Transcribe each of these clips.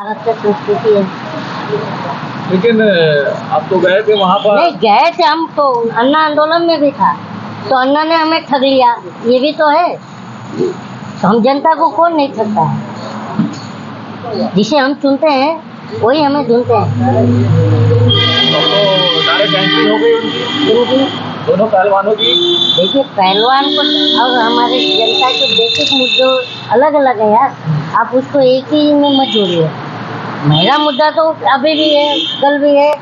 भारत से संस्कृति है। लेकिन आप तो गए थे वहाँ पर। नहीं गए थे हम तो, अन्ना आंदोलन में भी था तो अन्ना ने हमें ठग लिया, ये भी तो है। तो हम जनता को कौन नहीं ठगता है, जिसे हम चुनते हैं वही हमें चुनते हैं। तो डायरेक्ट एंट्री हो गई उनकी दोनों पहलवानों की। देखिए पहलवान को और हमारे जनता के बेसिक मुद्दे अलग अलग है यार, आप उसको एक ही में मत जोड़िए। महिला मुद्दा तो अभी भी है, कल भी है,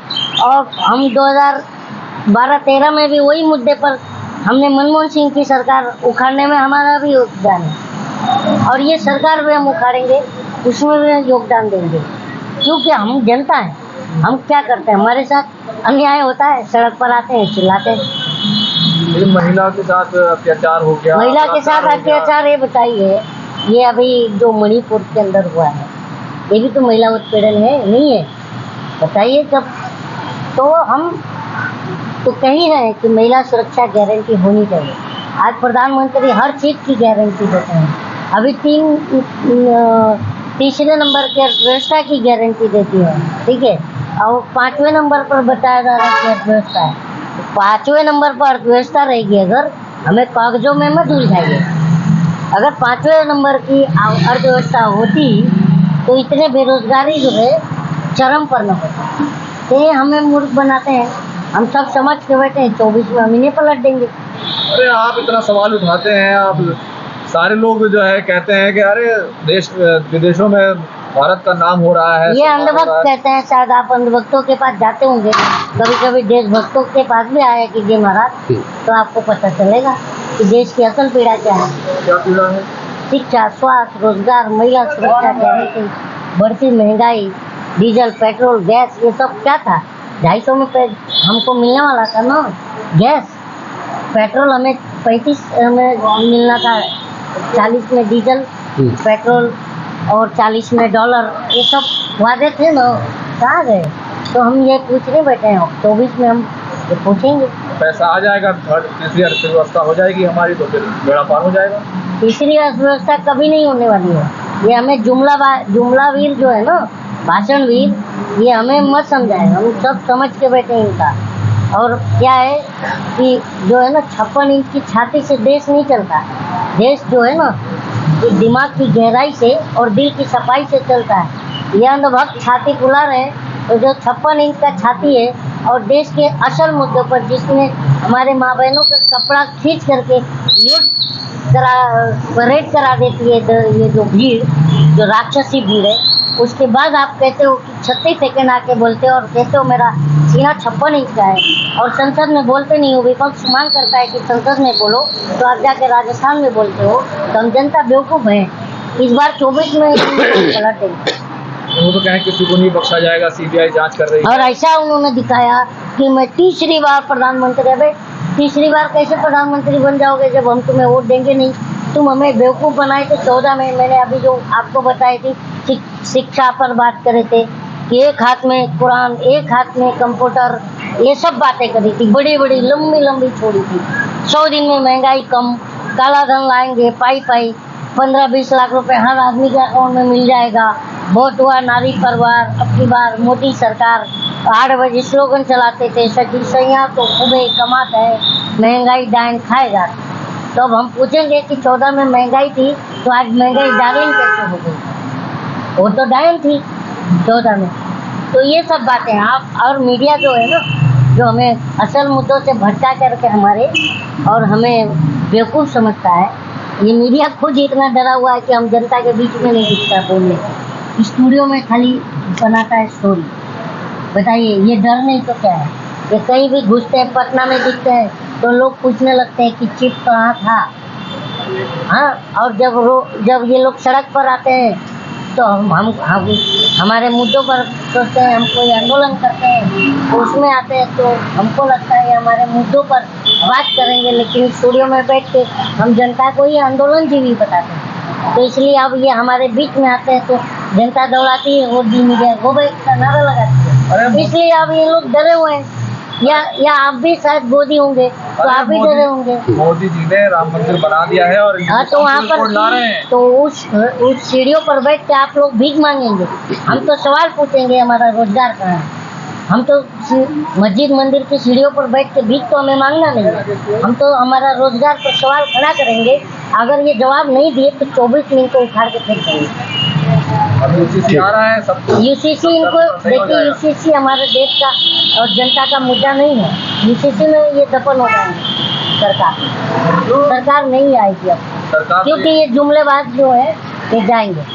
और हम 2012-13 में भी वही मुद्दे पर हमने मनमोहन सिंह की सरकार उखाड़ने में हमारा भी योगदान है, और ये सरकार भी हम उखाड़ेंगे, उसमें भी योगदान देंगे, क्योंकि हम जनता हैं। हम क्या करते हैं, हमारे साथ अन्याय होता है, सड़क पर आते हैं, चिल्लाते हैं। महिला के साथ अत्याचार हो गया। महिला के साथ अत्याचार, ये बताइए, ये अभी जो मणिपुर के अंदर हुआ है, ये भी तो महिला उत्पीड़न है, नहीं है? बताइए जब, तो हम तो कह ही रहे हैं कि महिला सुरक्षा गारंटी होनी चाहिए। आज प्रधानमंत्री हर चीज़ की गारंटी देते हैं, अभी तीसरे नंबर की अर्थव्यवस्था की गारंटी देती है, ठीक है, और 5वें नंबर पर बताया जा रहा है कि अर्थव्यवस्था है। 5वें नंबर पर अर्थव्यवस्था रहेगी, अगर हमें कागजों में मत उलझाइए। अगर 5वें नंबर की अर्थव्यवस्था होती तो इतने बेरोजगारी जो है चरम पर न होता। तो ये हमें मूर्ख बनाते हैं, हम सब समझ के बैठे हैं, 24 में हम इन्हें पलट देंगे। अरे आप इतना सवाल उठाते हैं, आप सारे लोग जो है कहते हैं कि अरे देश विदेशों में भारत का नाम हो रहा है। ये अंधभक्त कहते हैं, शायद आप अंधभक्तों के पास जाते होंगे, कभी कभी देशभक्तों के पास भी आया कीजिए महाराज, तो आपको पता चलेगा कि देश की असल पीड़ा क्या है। क्या पीड़ा है? शिक्षा, स्वास्थ्य, रोजगार, महिला सुरक्षा गारंटी, बढ़ती महंगाई, डीजल, पेट्रोल, गैस, ये सब क्या था? 250 में हमको मिलने वाला था ना गैस, पेट्रोल हमें 35 में मिलना था, 40 में डीजल, पेट्रोल, और 40 में डॉलर, ये सब वादे थे ना, कहाँ गए? तो हम ये पूछने बैठे हैं, 24 में हम ये पूछेंगे। पैसा आ जाएगा, तीसरी अर्थव्यवस्था हो जाएगी हमारी, तो फिर बेड़ा पार हो जाएगा। तीसरी अर्थव्यवस्था कभी नहीं होने वाली है, ये हमें जुमलावीर जो है ना, भाषणवीर, ये हमें मत समझाए, हम सब समझ के बैठे हैं इनका। और क्या है कि जो है ना 56 इंच की छाती से देश नहीं चलता, देश जो है ना दिमाग की गहराई से और दिल की सफाई से चलता है। ये अंधभक्त छाती फुला रहे हैं, तो जो 56 इंच का छाती है और देश के असल मुद्दों पर, जिसमें हमारे माँ बहनों का कपड़ा खींच करके परेड करा देती है ये जो भीड़, जो राक्षसी भीड़ है, उसके बाद आप कहते हो कि 36 सेकेंड आके बोलते हो और कहते हो मेरा सीना 56 इंच का है, और संसद में बोलते नहीं हो, विपक्ष मांग करता है कि संसद में बोलो, तो आप जाके राजस्थान में बोलते हो, तो हम जनता बेवकूफ़ है। इस बार 24 में पलटेंगे। वो तो कहें किसी को नहीं बख्शा जाएगा, सीबीआई जांच कर रही है। और ऐसा उन्होंने दिखाया कि मैं तीसरी बार प्रधानमंत्री, अबे तीसरी बार कैसे प्रधानमंत्री बन जाओगे जब हम तुम्हें वोट देंगे नहीं? तुम हमें बेवकूफ़ बनाए थे 14 में, मैंने अभी जो आपको बताई थी, शिक्षा पर बात करे थे कि एक हाथ में कुरान, एक हाथ में कंप्यूटर, ये सब बातें करी थी, बड़ी बड़ी लंबी लंबी छोड़ी थी। 100 दिन में महंगाई कम, काला धन लाएंगे, पाई 15-20 लाख रुपए हर आदमी के अकाउंट में मिल जाएगा, वोट हुआ नारी परिवार, अब की बार मोदी सरकार, 8 बजे स्लोगन चलाते थे, सची सैया तो खूबे कमाता है, महंगाई डायन खाएगा। तो अब हम पूछेंगे कि 14 में महंगाई थी, तो आज महंगाई डायन कैसे हो गई? वो तो डायन थी 14 में। तो ये सब बातें आप, और मीडिया जो है ना, जो हमें असल मुद्दों से भटका करके और हमें बेवकूफ़ समझता है, ये मीडिया खुद इतना डरा हुआ है कि हम जनता के बीच में नहीं दिखता बोलने, स्टूडियो में खाली बनाता है स्टोरी। बताइए ये डर नहीं तो क्या है? ये कहीं भी घुसते हैं, पटना में दिखते हैं तो लोग पूछने लगते हैं कि चिप कहाँ था। हाँ, और जब ये लोग सड़क पर आते हैं तो हम हमारे मुद्दों पर सोचते हैं, हम कोई आंदोलन करते हैं, तो उसमें आते हैं तो हमको लगता है हमारे मुद्दों पर बात करेंगे, लेकिन स्टूडियो में बैठ के हम जनता को ही आंदोलन जीवी बताते हैं। तो इसलिए अब ये हमारे बीच में आते हैं तो जनता दौड़ाती है, वो दी मीडिया वो भाई का नारा लगाती है, इसलिए अब ये लोग डरे हुए हैं। या आप भी शायद गोदी होंगे तो आप ही दे रहे होंगे। मोदी जी ने राम मंदिर बना दिया है और हाँ, तो वहाँ पर ला रहे हैं। तो उस सीढ़ियों पर बैठ के आप लोग भीख मांगेंगे, हम तो सवाल पूछेंगे हमारा रोजगार कहाँ है। हम तो मस्जिद मंदिर की सीढ़ियों पर बैठ के भीख तो हमें मांगना नहीं है, हम तो हमारा रोजगार पर सवाल खड़ा करेंगे। अगर ये जवाब नहीं दिए तो 24 दिन को उखाड़ के फेंक देंगे। अब यूसीसी आ रहा है सब यूसीसी इनको देखिए, यूसीसी हमारे देश का और जनता का मुद्दा नहीं है। यूसीसी में ये दफन हो जाएंगे सरकार नहीं आएगी अब, सरकार, क्योंकि ये जुमलेबाज जो है ये जाएंगे।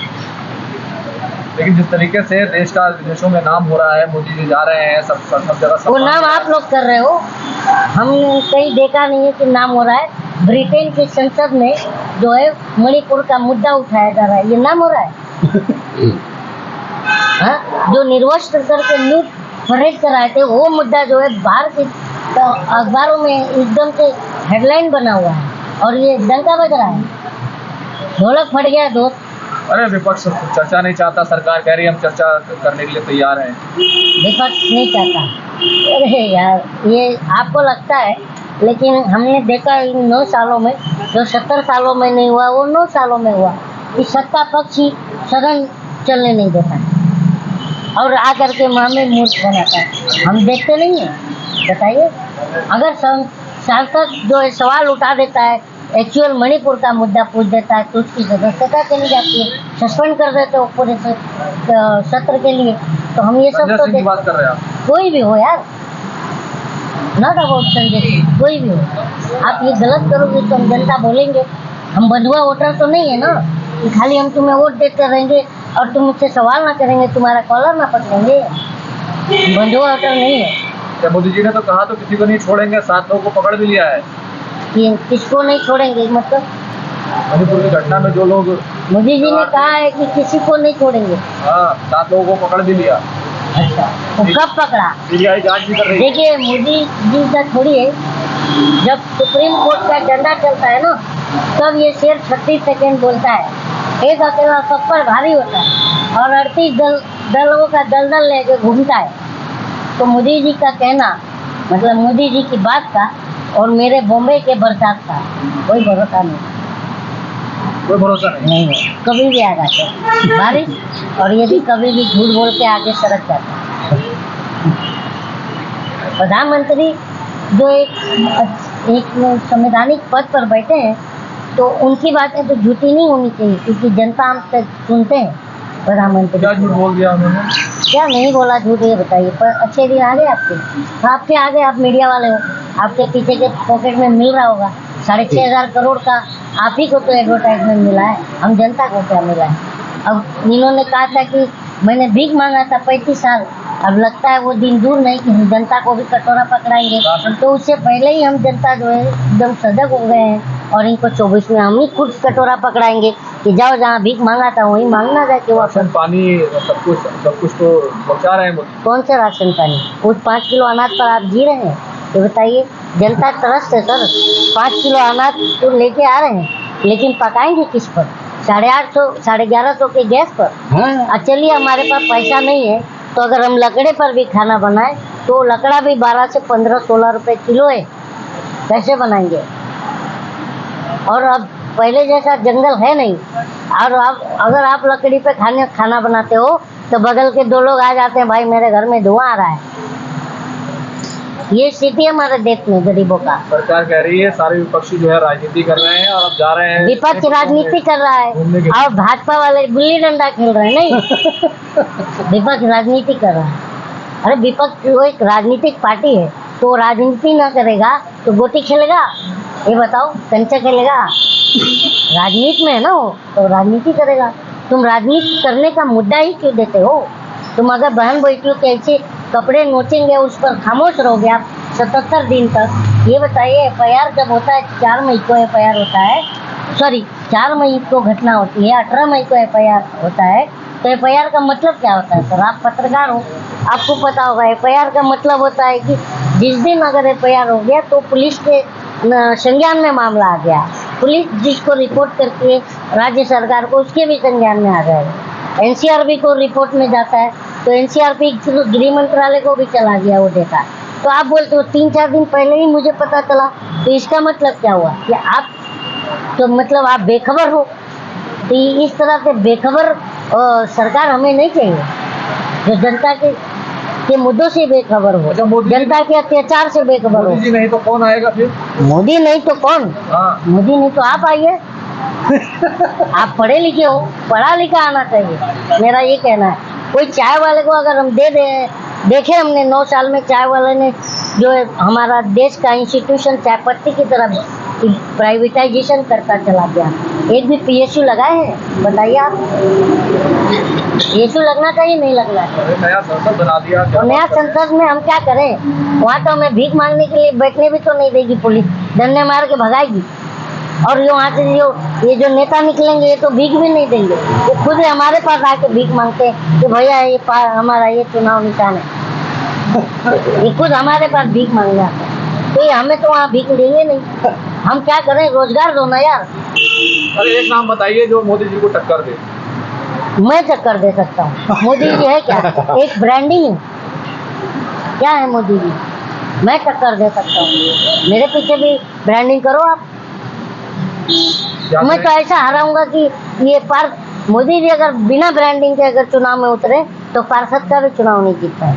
लेकिन जिस तरीके से देश का विदेशों में नाम हो रहा है, मोदी जी जा रहे हैं सब जगह, वो नाम आप लोग कर रहे हो, हमने कहीं देखा नहीं है कि नाम हो रहा है। ब्रिटेन की संसद में जो है मणिपुर का मुद्दा उठाया जा रहा है, ये नाम हो रहा है। हाँ? जो निर्वस्त्र करके न्यूज परेड कराए थे, वो मुद्दा जो है बाहर के अखबारों में एकदम से हेडलाइन बना हुआ है और ये डंका बज रहा है। ढोलक फट गया दोस्त। अरे विपक्ष चर्चा नहीं चाहता, सरकार कह रही है हम चर्चा करने के लिए तैयार हैं। विपक्ष नहीं चाहता, अरे यार ये आपको लगता है, लेकिन हमने देखा इन 9 सालों में, जो 70 सालों में नहीं हुआ वो 9 सालों में हुआ कि सत्ता पक्ष ही सदन चलने नहीं देता और आकर के हमें मूर्ख बनाता है। हम देखते नहीं हैं, बताइए। अगर सांसद जो है सवाल उठा देता है, एक्चुअल मणिपुर का मुद्दा पूछ देता है, तो उसकी सदस्यता चली जाती है, सस्पेंड कर देते हो पूरे सत्र के लिए। तो हम ये सब तो बात कर रहे हैं आप, कोई भी हो यार, नॉट अबाउट संजय सिंह, कोई भी हो, आप ये गलत करोगे तो हम जनता बोलेंगे। हम बंधुआ वोटर तो नहीं है ना कि खाली हम तुम्हें वोट देते रहेंगे और तुम मुझसे सवाल ना करेंगे, तुम्हारा कॉलर ना पकड़ेंगे। बंधुआ वोटर नहीं है। मोदी जी ने तो कहा तो किसी को नहीं छोड़ेंगे, 7 लोगों को पकड़ भी लिया है। किसको नहीं छोड़ेंगे मतलब? मणिपुर की घटना में जो लोग, मोदी जी ने कहा है कि किसी को नहीं छोड़ेंगे। हाँ, 7 लोगों को पकड़ भी लिया। अच्छा, वो कब पकड़ा? सीबीआई जांच भी कर रही है। देखिए मोदी जी का छोड़िए, जब सुप्रीम कोर्ट का डंडा चलता है ना, तब ये शेर 36 सेकेंड बोलता है, एक अकेला सब पर भारी होता है और 38 दलों का दलदल लेके घूमता है। तो मोदी जी का कहना मतलब मोदी जी की बात का और मेरे बॉम्बे के बरसात का कोई भरोसा नहीं, कोई भरोसा नहीं है। कभी भी आ जाते हैं बारिश, और यदि कभी भी झूठ बोल के आगे सड़क जाता है। प्रधानमंत्री जो एक संवैधानिक पद पर बैठे हैं, तो उनकी बातें तो झूठी नहीं होनी चाहिए, क्योंकि जनता हमसे सुनते हैं। प्रधानमंत्री क्या झूठ बोल दिया उन्होंने? क्या नहीं बोला झूठ, ये बताइए। पर अच्छे दिन आ गए आपके आगे, आप मीडिया वाले हो, आपके पीछे के पॉकेट में मिल रहा होगा 6,500 करोड़ का। आप ही को तो एडवर्टाइजमेंट मिला है, हम जनता को क्या मिला है? अब इन्होंने कहा था कि मैंने भीख मांगा था 35 साल, अब लगता है वो दिन दूर नहीं कि हम जनता को भी कटोरा पकड़ाएंगे। तो उससे पहले ही हम जनता जो है एकदम सजग हो गए हैं और इनको 24 में हम ही खुद कटोरा पकड़ाएंगे कि जाओ जहाँ भीख मांगा था वहीं मांगना जाके। राशन पानी सब कुछ तो पहुँचा रहे हैं। कौन से राशन पानी? उस 5 किलो अनाज पर आप जी रहे हैं? तो बताइए, जनता त्रस्त है सर। 5 किलो अनाज तो लेके आ रहे हैं, लेकिन पकाएंगे किस पर? 850 1150 के गैस पर। हाँ। चलिए हमारे पास पैसा नहीं है, तो अगर हम लकड़े पर भी खाना बनाए तो लकड़ा भी 12 से 15-16 रुपए किलो है, कैसे बनाएंगे? और अब पहले जैसा जंगल है नहीं, और अगर आप लकड़ी पे खाना बनाते हो तो बगल के 2 लोग आ जाते हैं, भाई मेरे घर में धुआं आ रहा है। ये स्थिति है हमारे देश में गरीबों का। सरकार कह रही है सारे विपक्षी जो है राजनीति कर रहे हैं और अब जा रहे हैं। विपक्ष राजनीति कर रहा है और भाजपा वाले गुल्ली डंडा खेल रहे हैं। नहीं, विपक्ष राजनीति कर रहा है। अरे विपक्ष वो एक राजनीतिक पार्टी है, तो राजनीति ना करेगा तो गोटी खेलेगा? ये बताओ, कंचा खेलेगा? राजनीति में है ना वो, तो राजनीति करेगा। तुम राजनीति करने का मुद्दा ही क्यों देते हो? तुम अगर बहन बेटियों के ऐसे कपड़े नोचेंगे, उस पर खामोश रहोगे आप 77 दिन तक। ये बताइए, FIR जब होता है 4 मई को FIR होता है, सॉरी 4 मई को घटना होती है, 18 मई को FIR होता है, तो FIR का मतलब क्या होता है? सर आप पत्रकार हो, आपको पता होगा। FIR का मतलब होता है कि जिस दिन अगर FIR हो गया तो पुलिस के संज्ञान में मामला आ गया, पुलिस जिसको रिपोर्ट करती है राज्य सरकार को, उसके भी संज्ञान में आ जाएगा। NCRB को रिपोर्ट में जाता है तो NCRB गृह मंत्रालय को भी चला गया वो डेटा। तो आप बोलते हो 3-4 दिन पहले ही मुझे पता चला, तो इसका मतलब क्या हुआ कि आप तो मतलब आप बेखबर हो। तो इस तरह से बेखबर सरकार हमें नहीं चाहिए, जो जनता के मुद्दों से बेखबर हो, अच्छा, मोदी जी- जनता के अत्याचार से बेखबर मोदी जी हो। नहीं तो कौन आएगा फिर? मोदी नहीं तो कौन? हाँ, मोदी नहीं तो आप आइए। आप पढ़े लिखे हो, पढ़ा लिखा आना चाहिए, मेरा ये कहना है। कोई चाय वाले को अगर हम दे देखे हमने 9 साल में चाय वाले ने जो है हमारा देश का इंस्टीट्यूशन चाय पत्ती की तरफ प्राइवेटाइजेशन करता चला गया। एक भी पीएसयू लगाए हैं बताइए आप? पीएसयू लगना चाहिए, नहीं लगना चाहिए। अरे नया संसद बना दिया, क्या और नया बात कर रहे हैं? संसद में हम क्या करें? वहाँ तो हमें भीख मांगने के लिए बैठने भी तो नहीं देगी पुलिस, डंडे मार के भगाएगी। और यहाँ से ये जो नेता निकलेंगे ये तो भीख भी नहीं देंगे, ये खुद ही हमारे पास आके भीख मांगते हैं कि भैया ये हमारा ये चुनाव निशान है। ये खुद हमारे पास भीख मांगने आते हैं, तो ये हमें तो वहाँ भीख देंगे नहीं। हम क्या करें? रोजगार दो ना यार। अरे एक नाम बताइए जो मोदी जी को टक्कर दे। मैं चक्कर दे सकता हूँ? मोदी जी है क्या? एक ब्रांडिंग है क्या है मोदी जी? मैं टक्कर दे सकता हूँ, मेरे पीछे भी ब्रांडिंग करो आप। क्या मैं तो ऐसा हराऊंगा कि ये मोदी जी अगर बिना ब्रांडिंग के अगर चुनाव में उतरे तो पार्षद का भी चुनाव नहीं जीत पाए।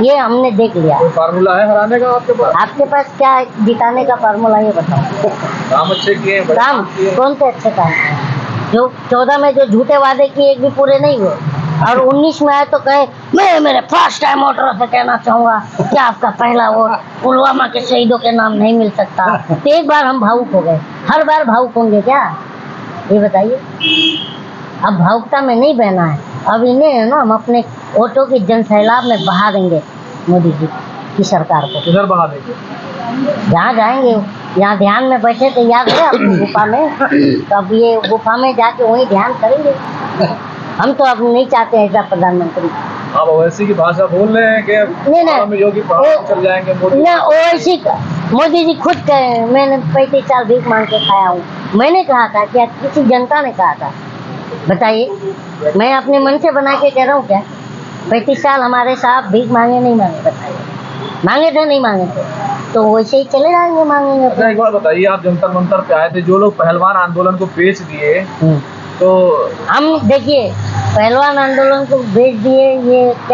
ये हमने देख लिया। कोई फार्मूला है हराने का आपके पास? आपके पास क्या है जिताने का फार्मूला, ये बताओ। काम अच्छे किए हैं, बड़े काम काम किए हैं। कौन से अच्छे काम किए? जो 14 में जो झूठे वादे किए एक भी पूरे नहीं हुए, और 19 में आए तो कहे मैं मेरे फर्स्ट टाइम वोटरों से कहना चाहूंगा कि आपका पहला वोट पुलवामा के शहीदों के नाम नहीं मिल सकता। तो एक बार हम भावुक हो गए, हर बार भावुक होंगे क्या? ये बताइए। अब भावुकता में नहीं बहना है, अब इन्हें है ना हम अपने वोटों की जन सैलाब में बहा देंगे मोदी जी की सरकार को। किधर बहा देंगे? जहाँ जाएंगे, यहाँ ध्यान में बैठे थे याद है अपनी गुफा में, तो अब ये गुफा में जाके वही ध्यान करेंगे। हम तो अब नहीं चाहते ऐसा प्रधानमंत्री। आप ओवैसी की भाषा बोल रहे हैं कि नहीं पहाड़ों में योगी पहाड़ पे चल जाएंगे मोदी? ना ओवैसी मोदी जी खुद कहे मैंने 35 साल भीख मांग के खाया हूँ। मैंने कहा था क्या? किसी जनता ने कहा था? बताइए, मैं अपने मन से बना के कह रहा हूँ क्या? 35 साल हमारे साहब भीख मांगे नहीं मांगे? बताइए, मांगे थे नहीं मांगे थे? तो वैसे ही चले जाएंगे मांगेंगे। अच्छा एक बात बताइए, आप जंतर मंतर पे आए थे, जो लोग पहलवान आंदोलन को बेच दिए तो हम देखिए पहलवान आंदोलन को बेच दिए, ये क्या